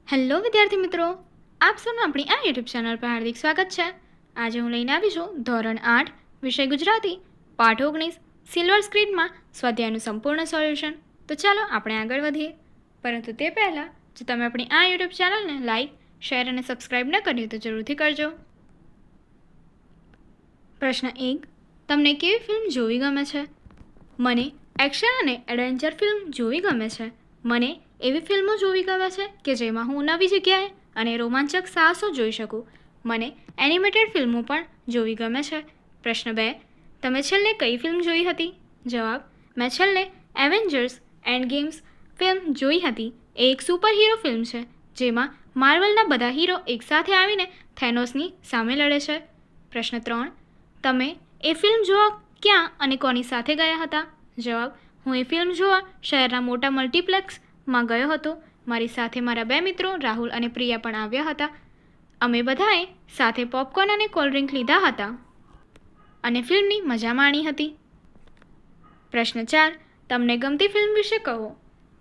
Hello વિદ્યાર્થી મિત્રો, આપ સૌનું આપણી આ યુટ્યુબ ચેનલ પર હાર્દિક સ્વાગત છે. આજે હું લઈને આવી છું ધોરણ 8 વિષય ગુજરાતી પાઠ 19 સિલ્વર સ્ક્રીનમાં સ્વાધ્યાયનું સંપૂર્ણ સોલ્યુશન. તો ચાલો આપણે આગળ વધીએ. પરંતુ તે પહેલાં જો તમે આપણી આ યુટ્યુબ ચેનલને લાઇક, શેર અને સબસ્ક્રાઈબ ન કર્યું તો જરૂરથી કરજો. પ્રશ્ન 1. તમને કેવી ફિલ્મ જોવી ગમે છે? મને એક્શન અને એડવેન્ચર ફિલ્મ જોવી ગમે છે. મને એવી ફિલ્મો જોવી ગમે છે કે જેમાં હું નવી જગ્યાએ અને રોમાંચક સાહસો જોઈ શકું. મને એનિમેટેડ ફિલ્મો પણ જોવી ગમે છે. પ્રશ્ન 2. તમે છેલ્લે કઈ ફિલ્મ જોઈ હતી? જવાબ: મેં છેલ્લે એવેન્જર્સ એન્ડ ગેમ્સ ફિલ્મ જોઈ હતી. એ એક સુપર હીરો ફિલ્મ છે જેમાં માર્વલના બધા હીરો એકસાથે આવીને થેનોસની સામે લડે છે. પ્રશ્ન 3. તમે એ ફિલ્મ જોવા ક્યાં અને કોની સાથે ગયા હતા? જવાબ: હું એ ફિલ્મ જોવા શહેરના મોટા મલ્ટીપ્લેક્સમાં ગયો હતો. મારી સાથે મારા 2 મિત્રો રાહુલ અને પ્રિયા પણ આવ્યા હતા. અમે બધાએ સાથે પોપકોર્ન અને કોલ્ડ ડ્રિંક લીધા હતા અને ફિલ્મની મજા માણી હતી. પ્રશ્ન 4. તમને ગમતી ફિલ્મ વિશે કહો.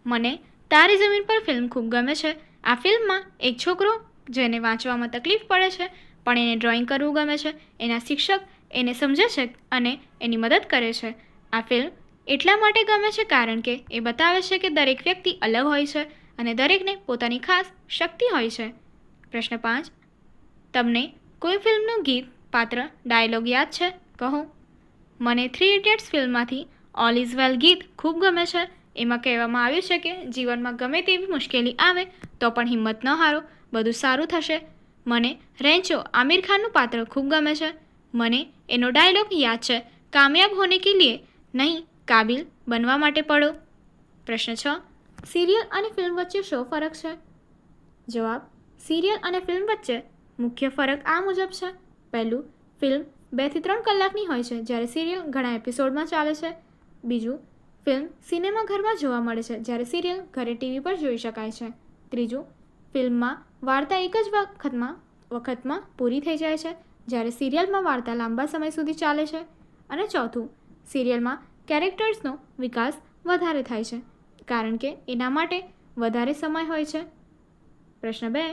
મને તારી જમીન પર ફિલ્મ ખૂબ ગમે છે. આ ફિલ્મમાં એક છોકરો જેને વાંચવામાં તકલીફ પડે છે પણ એને ડ્રોઈંગ કરવું ગમે છે. એના શિક્ષક એને સમજે છે અને એની મદદ કરે છે. આ ફિલ્મ એટલા માટે ગમે છે કારણ કે એ બતાવે છે કે દરેક વ્યક્તિ અલગ હોય છે અને દરેકને પોતાની ખાસ શક્તિ હોય છે. પ્રશ્ન 5. તમને કોઈ ફિલ્મનું ગીત, પાત્ર, ડાયલોગ યાદ છે? કહો. મને 3 ઇડિયટ્સ ફિલ્મમાંથી ઓલ ઇઝ વેલ ગીત ખૂબ ગમે છે. એમાં કહેવામાં આવ્યું છે કે જીવનમાં ગમે તેવી મુશ્કેલી આવે તો પણ હિંમત ન હારો, બધું સારું થશે. મને રેન્ચો આમિર ખાનનું પાત્ર ખૂબ ગમે છે. મને એનો ડાયલોગ યાદ છે, કામયાબ હોને કે લીએ નહીં, કાબિલ બનવા માટે પડો. પ્રશ્ન 6. સિરિયલ અને ફિલ્મ વચ્ચે શો ફરક છે? જવાબ: સિરિયલ અને ફિલ્મ વચ્ચે મુખ્ય ફરક આ મુજબ છે. પહેલું, ફિલ્મ 2 થી 3 કલાકની હોય છે જ્યારે સિરિયલ ઘણા એપિસોડમાં ચાલે છે. બીજું, ફિલ્મ સિનેમાઘરમાં જોવા મળે છે જ્યારે સિરિયલ ઘરે ટીવી પર જોઈ શકાય છે. ત્રીજું, ફિલ્મમાં વાર્તા એક જ વખતમાં પૂરી થઈ જાય છે જ્યારે સિરિયલમાં વાર્તા લાંબા સમય સુધી ચાલે છે. અને ચોથું, સિરિયલમાં કેરેક્ટર્સનો વિકાસ વધારે થાય છે કારણ કે એના માટે વધારે સમય હોય છે. પ્રશ્ન 2.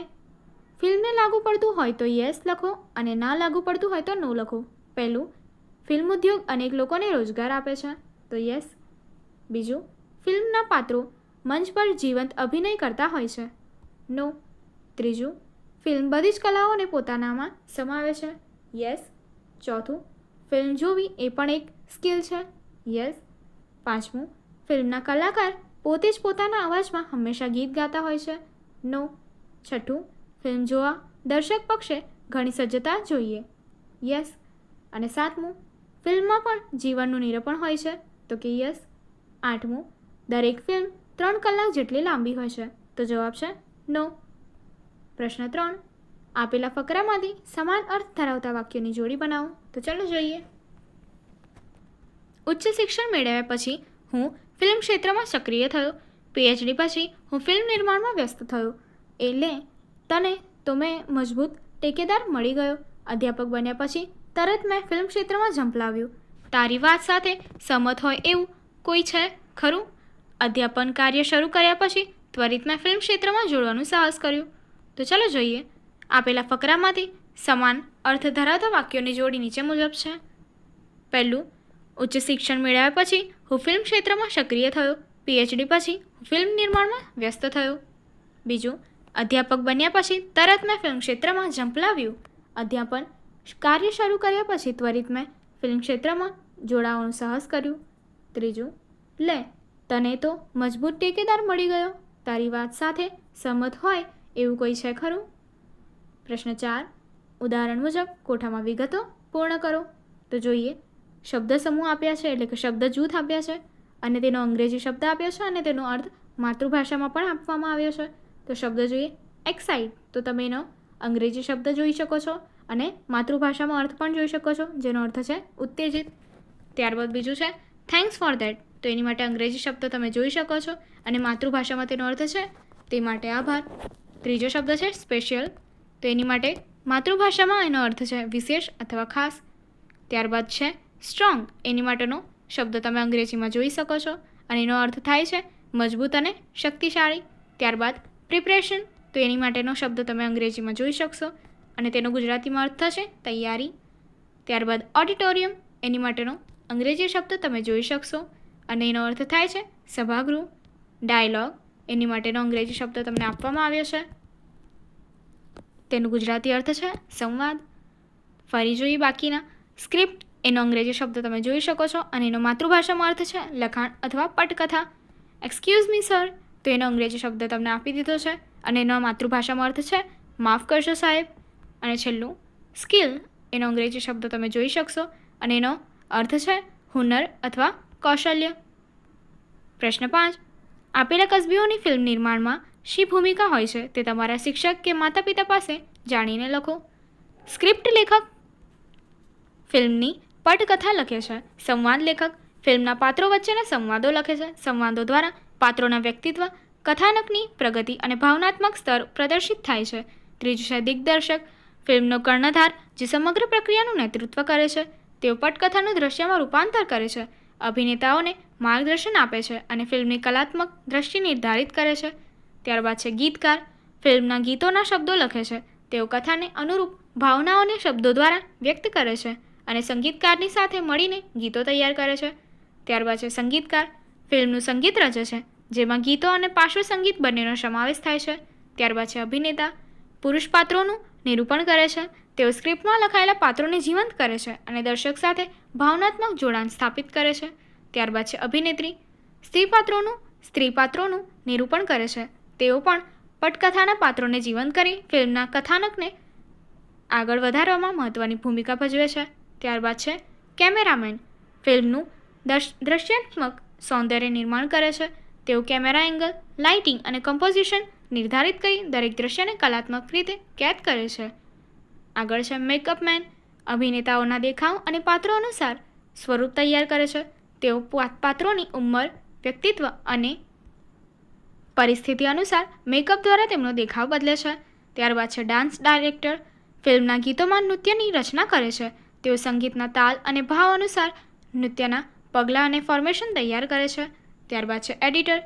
ફિલ્મને લાગુ પડતું હોય તો યસ લખો અને ના લાગુ પડતું હોય તો નો લખો. પહેલું, ફિલ્મ ઉદ્યોગ અનેક લોકોને રોજગાર આપે છે તો યસ. બીજું, ફિલ્મના પાત્રો મંચ પર જીવંત અભિનય કરતા હોય છે. નો. ત્રીજું, ફિલ્મ બધી જ કલાઓને પોતાનામાં સમાવે છે. યસ. ચોથું, ફિલ્મ જોવી એ પણ એક સ્કિલ છે. યસ. પાંચમું, ફિલ્મના કલાકાર પોતે જ પોતાના અવાજમાં હંમેશા ગીત ગાતા હોય છે. નો. છઠ્ઠું, ફિલ્મ જોવા દર્શક પક્ષે ઘણી સજ્જતા જોઈએ. યસ. અને સાતમું, ફિલ્મમાં પણ જીવનનું નિરૂપણ હોય છે તો કે યસ. આઠમું, દરેક ફિલ્મ 3 કલાક જેટલી લાંબી હોય છે તો જવાબ છે નો. પ્રશ્ન 3. આપેલા ફકરામાંથી સમાન અર્થ ધરાવતા વાક્યોની જોડી બનાવો. તો ચાલો જોઈએ. ઉચ્ચ શિક્ષણ મેળવ્યા પછી હું ફિલ્મ ક્ષેત્રમાં સક્રિય થયો. PhD પછી હું ફિલ્મ નિર્માણમાં વ્યસ્ત થયો. એટલે તો મેં મજબૂત ટેકેદાર મળી ગયો. અધ્યાપક બન્યા પછી તરત મેં ફિલ્મ ક્ષેત્રમાં ઝંપલાવ્યું. તારી વાત સાથે સહમત હોય એવું કોઈ છે ખરું? અધ્યાપન કાર્ય શરૂ કર્યા પછી ત્વરિત મેં ફિલ્મ ક્ષેત્રમાં જોડવાનું સાહસ કર્યું. તો ચાલો જોઈએ. આપેલા ફકરામાંથી સમાન અર્થ ધરાવતા વાક્યોની જોડી નીચે મુજબ છે. પહેલું, ઉચ્ચ શિક્ષણ મેળવ્યા પછી હું ફિલ્મ ક્ષેત્રમાં સક્રિય થયો. PhD પછી હું ફિલ્મ નિર્માણમાં વ્યસ્ત થયો. બીજું, અધ્યાપક બન્યા પછી તરત મેં ફિલ્મ ક્ષેત્રમાં ઝંપલાવ્યું. અધ્યાપન કાર્ય શરૂ કર્યા પછી ત્વરિત મેં ફિલ્મ ક્ષેત્રમાં જોડાવાનું સાહસ કર્યું. ત્રીજું, તને તો મજબૂત ટેકેદાર મળી ગયો. તારી વાત સાથે સહમત હોય એવું કોઈ છે ખરું? પ્રશ્ન 4. ઉદાહરણ મુજબ કોઠામાં વિગતો પૂર્ણ કરો. તો જોઈએ. શબ્દ સમૂહ આપ્યા છે એટલે કે શબ્દ જૂથ આપ્યા છે અને તેનો અંગ્રેજી શબ્દ આપ્યો છે અને તેનો અર્થ માતૃભાષામાં પણ આપવામાં આવ્યો છે. તો શબ્દ જોઈએ એક્સાઇટ, તો તમે એનો અંગ્રેજી શબ્દ જોઈ શકો છો અને માતૃભાષામાં અર્થ પણ જોઈ શકો છો જેનો અર્થ છે ઉત્તેજિત. ત્યારબાદ બીજું છે થેન્ક્સ ફોર ધેટ, તો એની માટે અંગ્રેજી શબ્દ તમે જોઈ શકો છો અને માતૃભાષામાં તેનો અર્થ છે તે માટે આભાર. ત્રીજો શબ્દ છે સ્પેશિયલ, તો એની માટે માતૃભાષામાં એનો અર્થ છે વિશેષ અથવા ખાસ. ત્યારબાદ છે સ્ટ્રોંગ, એની માટેનો શબ્દ તમે અંગ્રેજીમાં જોઈ શકો છો અને એનો અર્થ થાય છે મજબૂત અને શક્તિશાળી. ત્યારબાદ પ્રિપરેશન, તો એની માટેનો શબ્દ તમે અંગ્રેજીમાં જોઈ શકશો અને તેનો ગુજરાતીમાં અર્થ થશે તૈયારી. ત્યારબાદ ઓડિટોરિયમ, એની માટેનો અંગ્રેજી શબ્દ તમે જોઈ શકશો અને એનો અર્થ થાય છે સભાગૃહ. ડાયલોગ, એની માટેનો અંગ્રેજી શબ્દ તમને આપવામાં આવ્યો છે, તેનો ગુજરાતી અર્થ છે સંવાદ. ફરી જોઈએ બાકીના. સ્ક્રિપ્ટ, એનો અંગ્રેજી શબ્દ તમે જોઈ શકો છો અને એનો માતૃભાષામાં અર્થ છે લખાણ અથવા પટકથા. એક્સક્યુઝ મી સર, તો એનો અંગ્રેજી શબ્દ તમને આપી દીધો છે અને એનો માતૃભાષામાં અર્થ છે માફ કરશો સાહેબ. અને છેલ્લું સ્કિલ, એનો અંગ્રેજી શબ્દ તમે જોઈ શકશો અને એનો અર્થ છે હુનર અથવા કૌશલ્ય. પ્રશ્ન 5. આપેલા કસબીઓની ફિલ્મ નિર્માણમાં શી ભૂમિકા હોય છે તે તમારા શિક્ષક કે માતા પિતા પાસે જાણીને લખો. સ્ક્રિપ્ટ લેખક ફિલ્મની પટકથા લખે છે. સંવાદ લેખક ફિલ્મના પાત્રો વચ્ચેના સંવાદો લખે છે. સંવાદો દ્વારા પાત્રોના વ્યક્તિત્વ, કથાનકની પ્રગતિ અને ભાવનાત્મક સ્તર પ્રદર્શિત થાય છે. ત્રીજું છે દિગ્દર્શક, ફિલ્મનો કર્ણધાર જે સમગ્ર પ્રક્રિયાનું નેતૃત્વ કરે છે. તેઓ પટકથાનું દ્રશ્યમાં રૂપાંતર કરે છે, અભિનેતાઓને માર્ગદર્શન આપે છે અને ફિલ્મની કલાત્મક દ્રષ્ટિ નિર્ધારિત કરે છે. ત્યારબાદ છે ગીતકાર, ફિલ્મના ગીતોના શબ્દો લખે છે. તેઓ કથાને અનુરૂપ ભાવનાઓને શબ્દો દ્વારા વ્યક્ત કરે છે અને સંગીતકારની સાથે મળીને ગીતો તૈયાર કરે છે. ત્યારબાદ છે સંગીતકાર, ફિલ્મનું સંગીત રચે છે જેમાં ગીતો અને પાર્શ્વ સંગીત બંનેનો સમાવેશ થાય છે. ત્યારબાદ છે અભિનેતા, પુરુષ પાત્રોનું નિરૂપણ કરે છે. તેઓ સ્ક્રિપ્ટમાં લખાયેલા પાત્રોને જીવંત કરે છે અને દર્શક સાથે ભાવનાત્મક જોડાણ સ્થાપિત કરે છે. ત્યારબાદ છે અભિનેત્રી, સ્ત્રી પાત્રોનું નિરૂપણ કરે છે. તેઓ પણ પટકથાના પાત્રોને જીવંત કરી ફિલ્મના કથાનકને આગળ વધારવામાં મહત્ત્વની ભૂમિકા ભજવે છે. ત્યારબાદ છે કેમેરામેન, ફિલ્મનું દ્રશ્યાત્મક સૌંદર્ય નિર્માણ કરે છે. તેઓ કેમેરા એંગલ, લાઇટિંગ અને કમ્પોઝિશન નિર્ધારિત કરી દરેક દ્રશ્યને કલાત્મક રીતે કેદ કરે છે. આગળ છે મેકઅપ મેન, અભિનેતાઓના દેખાવ અને પાત્રો અનુસાર સ્વરૂપ તૈયાર કરે છે. તેઓ પાત્રોની ઉંમર, વ્યક્તિત્વ અને પરિસ્થિતિ અનુસાર મેકઅપ દ્વારા તેમનો દેખાવ બદલે છે. ત્યારબાદ છે ડાન્સ ડાયરેક્ટર, ફિલ્મના ગીતોમાં નૃત્યની રચના કરે છે. તેઓ સંગીતના તાલ અને ભાવ અનુસાર નૃત્યના પગલાં અને ફોર્મેશન તૈયાર કરે છે. ત્યારબાદ છે એડિટર,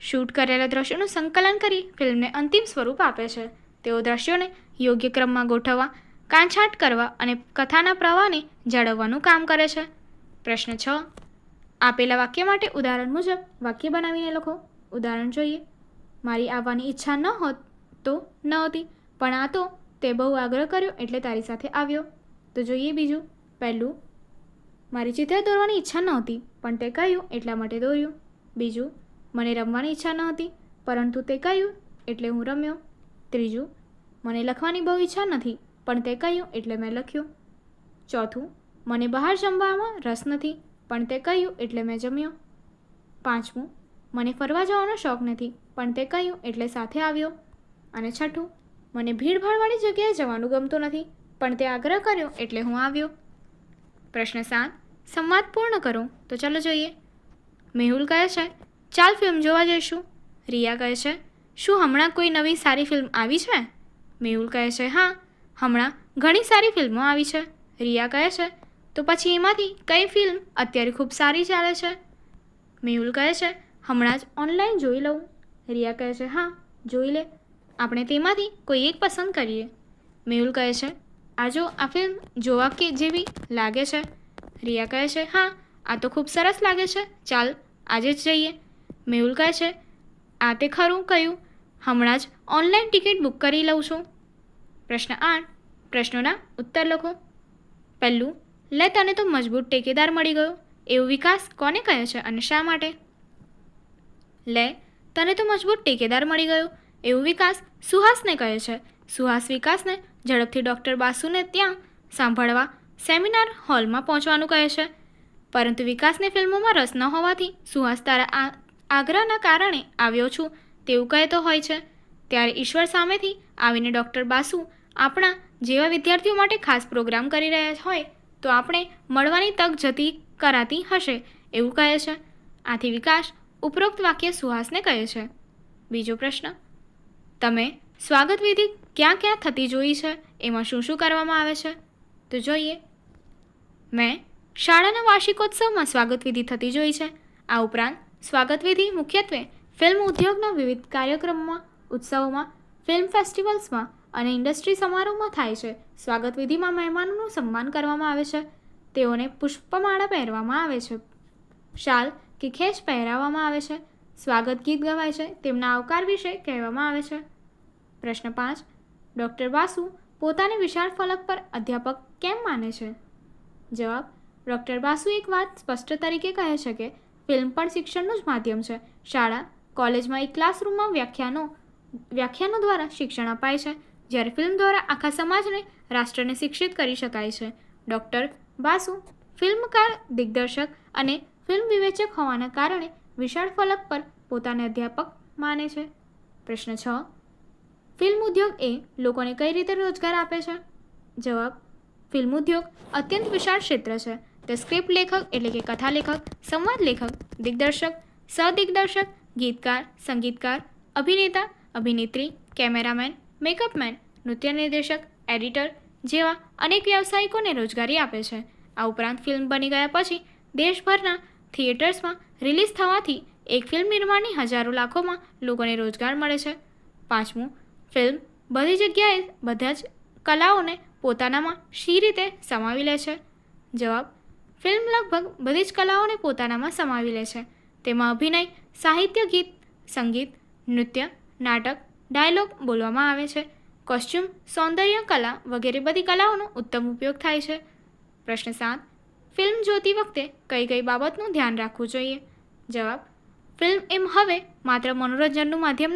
શૂટ કરેલા દ્રશ્યોનું સંકલન કરી ફિલ્મને અંતિમ સ્વરૂપ આપે છે. તેઓ દ્રશ્યોને યોગ્ય ક્રમમાં ગોઠવવા, કાંટછાંટ કરવા અને કથાના પ્રવાહને જાળવવાનું કામ કરે છે. પ્રશ્ન 6. આપેલા વાક્ય માટે ઉદાહરણ મુજબ વાક્ય બનાવીને લખો. ઉદાહરણ જોઈએ. મારી આવવાની ઈચ્છા ન હોત તો નહોતી, પણ આ તો તે બહુ આગ્રહ કર્યો એટલે તારી સાથે આવ્યો. તો જોઈએ બીજું. પહેલું, મારી ચિત્ર દોરવાની ઈચ્છા નહોતી પણ તે કહ્યું એટલા માટે દોર્યું. બીજું, મને રમવાની ઈચ્છા નહોતી પરંતુ તે કહ્યું એટલે હું રમ્યો. ત્રીજું, મને લખવાની બહુ ઈચ્છા નથી પણ તે કહ્યું એટલે મેં લખ્યું. ચોથું, મને બહાર જમવામાં રસ નથી પણ તે કહ્યું એટલે મેં જમ્યો. પાંચમું, મને ફરવા જવાનો શોખ નથી પણ તે કહ્યું એટલે સાથે આવ્યો. અને છઠ્ઠું, મને ભીડભાડવાળી જગ્યાએ જવાનું ગમતું નથી પણ તે આગ્રહ કર્યો એટલે હું આવ્યો. પ્રશ્ન 7. સંવાદ પૂર્ણ કરો. તો ચાલો જોઈએ. મેહુલ કહે છે, ચાલ ફિલ્મ જોવા જઈશું. રિયા કહે છે, શું હમણાં કોઈ નવી સારી ફિલ્મ આવી છે? મેહુલ કહે છે, હા, હમણાં ઘણી સારી ફિલ્મો આવી છે. રિયા કહે છે, તો પછી એમાંથી કઈ ફિલ્મ અત્યારે ખૂબ સારી ચાલે છે? મેહુલ કહે છે, હમણાં જ ઓનલાઈન જોઈ લઉં. રિયા કહે છે, હા, જોઈ લે. આપણે તેમાંથી કોઈ એક પસંદ કરીએ. મેહુલ કહે છે, આ ફિલ્મ જોવા કે જેવી લાગે છે. રિયા કહે છે, હા, આ તો ખૂબ સરસ લાગે છે, ચાલ આજે જ જઈએ. મેહુલ કહે છે, આ તે ખરું કહ્યું, હમણાં જ ઓનલાઈન ટિકિટ બુક કરી લઉં છું. પ્રશ્ન 8. પ્રશ્નોના ઉત્તર લખો. પહેલું, લે તને તો મજબૂત ટેકેદાર મળી ગયો એવો વિકાસ કોને કહે છે અને શા માટે? લે તને તો મજબૂત ટેકેદાર મળી ગયો એવો વિકાસ સુહાસને કહે છે. સુહાસ વિકાસને ઝડપથી ડૉક્ટર બાસુને ત્યાં સાંભળવા સેમિનાર હોલમાં પહોંચવાનું કહે છે. પરંતુ વિકાસને ફિલ્મોમાં રસ ન હોવાથી સુહાસ તારા આગ્રહના કારણે આવ્યો છું તેવું કહેતો હોય છે. ત્યારે ઈશ્વર સામેથી આવીને ડૉક્ટર બાસુ આપણા જેવા વિદ્યાર્થીઓ માટે ખાસ પ્રોગ્રામ કરી રહ્યા હોય તો આપણે મળવાની તક જતી કરાતી હશે એવું કહે છે. આથી વિકાસ ઉપરોક્ત વાક્ય સુહાસને કહે છે. બીજો પ્રશ્ન, તમે સ્વાગત વિધિ ક્યાં ક્યાં થતી જોઈ છે, એમાં શું શું કરવામાં આવે છે? તો જોઈએ. મેં શાળાના વાર્ષિકોત્સવમાં સ્વાગત વિધિ થતી જોઈ છે. આ ઉપરાંત સ્વાગત વિધિ મુખ્યત્વે ફિલ્મ ઉદ્યોગના વિવિધ કાર્યક્રમોમાં, ઉત્સવોમાં, ફિલ્મ ફેસ્ટિવલ્સમાં અને ઇન્ડસ્ટ્રી સમારોહમાં થાય છે. સ્વાગત વિધિમાં મહેમાનોનું સન્માન કરવામાં આવે છે. તેઓને પુષ્પમાળા પહેરવામાં આવે છે. શાલ કે ખેસ પહેરાવવામાં આવે છે. સ્વાગત ગીત ગવાય છે. તેમના આવકાર વિશે કહેવામાં આવે છે. પ્રશ્ન 5. ડૉક્ટર બાસુ પોતાને વિશાળ ફલક પર અધ્યાપક કેમ માને છે? જવાબ. ડૉક્ટર બાસુ એક વાત સ્પષ્ટ તરીકે કહે છે કે ફિલ્મ પણ શિક્ષણનું જ માધ્યમ છે. શાળા કોલેજમાં એક ક્લાસરૂમમાં વ્યાખ્યાનો દ્વારા શિક્ષણ અપાય છે, જ્યારે ફિલ્મ દ્વારા આખા સમાજને રાષ્ટ્રને શિક્ષિત કરી શકાય છે. ડૉક્ટર બાસુ ફિલ્મકાર, દિગ્દર્શક અને ફિલ્મ વિવેચક હોવાના કારણે વિશાળ ફલક પર પોતાને અધ્યાપક માને છે. પ્રશ્ન 6. ફિલ્મ ઉદ્યોગ એ લોકોને કઈ રીતે રોજગાર આપે છે? જવાબ. ફિલ્મ ઉદ્યોગ અત્યંત વિશાળ ક્ષેત્ર છે. તે સ્ક્રિપ્ટ લેખક એટલે કે કથા લેખક, સંવાદ લેખક, દિગ્દર્શક, સહદિગ્દર્શક, ગીતકાર, સંગીતકાર, અભિનેતા, અભિનેત્રી, કેમેરામેન, મેકઅપમેન, નૃત્ય નિર્દેશક, એડિટર જેવા અનેક વ્યાવસાયિકોને રોજગારી આપે છે. આ ઉપરાંત ફિલ્મ બની ગયા પછી દેશભરના થિયેટર્સમાં રિલીઝ થવાથી એક ફિલ્મ નિર્માણની હજારો લાખોમાં લોકોને રોજગાર મળે છે. 5. ફિલ્મ બધી જગ્યાએ બધા જ કલાઓને પોતાનામાં શી રીતે સમાવી લે છે? જવાબ. ફિલ્મ લગભગ બધી જ કલાઓને પોતાનામાં સમાવી લે છે. તેમાં અભિનય, સાહિત્ય, ગીત, સંગીત, નૃત્ય, નાટક, ડાયલોગ બોલવામાં આવે છે, કોસ્ચ્યુમ, સૌંદર્ય કલા વગેરે બધી કલાઓનો ઉત્તમ ઉપયોગ થાય છે. પ્રશ્ન 7. ફિલ્મ જોતી વખતે કઈ કઈ બાબતનું ધ્યાન રાખવું જોઈએ? જવાબ. ફિલ્મ એમ હવે માત્ર મનોરંજનનું માધ્યમ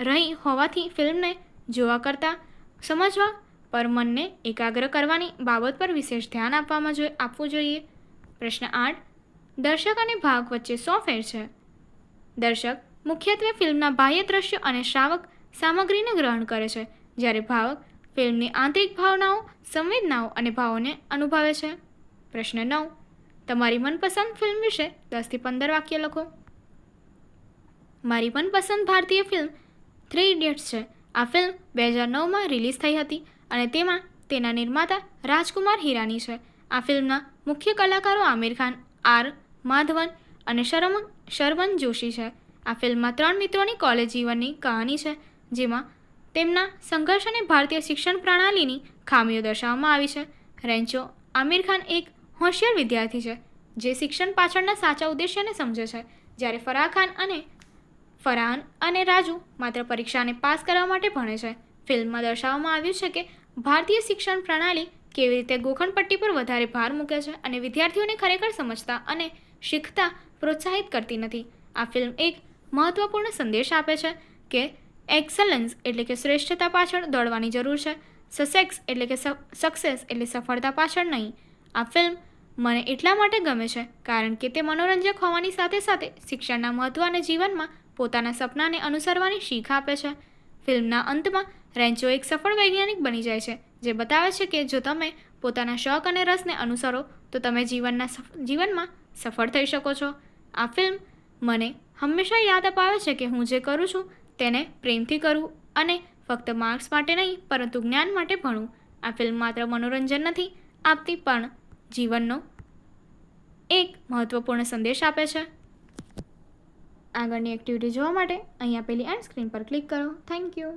રહી હોવાથી ફિલ્મને જોવા કરતાં સમજવા પર મનને એકાગ્ર કરવાની બાબત પર વિશેષ ધ્યાન આપવું જોઈએ. પ્રશ્ન 8. દર્શક અને ભાગ વચ્ચે શું ફેર છે? દર્શક મુખ્યત્વે ફિલ્મના બાહ્ય દ્રશ્યો અને શ્રાવક સામગ્રીને ગ્રહણ કરે છે, જ્યારે ભાવક ફિલ્મની આંતરિક ભાવનાઓ, સંવેદનાઓ અને ભાવોને અનુભવે છે. પ્રશ્ન 9. તમારી મનપસંદ ફિલ્મ વિશે 10 થી 15 વાક્ય લખો. મારી મનપસંદ ભારતીય ફિલ્મ 3 ઇડિયટ્સ છે. આ ફિલ્મ 2009માં રિલીઝ થઈ હતી અને તેમાં તેના નિર્માતા રાજકુમાર હિરાની છે. આ ફિલ્મના મુખ્ય કલાકારો આમિર ખાન, આર. માધવન અને શરમન જોશી છે. આ ફિલ્મમાં 3 મિત્રોની કોલેજ જીવનની કહાની છે, જેમાં તેમના સંઘર્ષ અને ભારતીય શિક્ષણ પ્રણાલીની ખામીઓ દર્શાવવામાં આવી છે. રેન્ચો આમિર ખાન એક હોશિયાર વિદ્યાર્થી છે, જે શિક્ષણ પાછળના સાચા ઉદ્દેશ્યને સમજે છે, જ્યારે ફરહાન અને રાજુ માત્ર પરીક્ષાને પાસ કરવા માટે ભણે છે. ફિલ્મમાં દર્શાવવામાં આવ્યું છે કે ભારતીય શિક્ષણ પ્રણાલી કેવી રીતે ગોખણપટ્ટી પર વધારે ભાર મૂકે છે અને વિદ્યાર્થીઓને ખરેખર સમજતા અને શીખતા પ્રોત્સાહિત કરતી નથી. આ ફિલ્મ એક મહત્વપૂર્ણ સંદેશ આપે છે કે એક્સલન્સ એટલે કે શ્રેષ્ઠતા પાછળ દોડવાની જરૂર છે, સક્સેસ એટલે સફળતા પાછળ નહીં. આ ફિલ્મ મને એટલા માટે ગમે છે કારણ કે તે મનોરંજક હોવાની સાથે સાથે શિક્ષણના મહત્વ અને જીવનમાં પોતાના સપનાને અનુસરવાની શીખ આપે છે. ફિલ્મના અંતમાં રેન્ચો એક સફળ વૈજ્ઞાનિક બની જાય છે, જે બતાવે છે કે જો તમે પોતાના શોખ અને રસને અનુસરો તો તમે જીવનમાં સફળ થઈ શકો છો. આ ફિલ્મ મને હંમેશા યાદ અપાવે છે કે હું જે કરું છું તેને પ્રેમથી કરું અને ફક્ત માર્ક્સ માટે નહીં પરંતુ જ્ઞાન માટે ભણું. આ ફિલ્મ માત્ર મનોરંજન નથી આપતી પણ જીવનનો એક મહત્વપૂર્ણ સંદેશ આપે છે. આગળની એક્ટિવિટી જોવા માટે અહીં આપેલી એન્ડ સ્ક્રીન પર ક્લિક કરો. Thank you.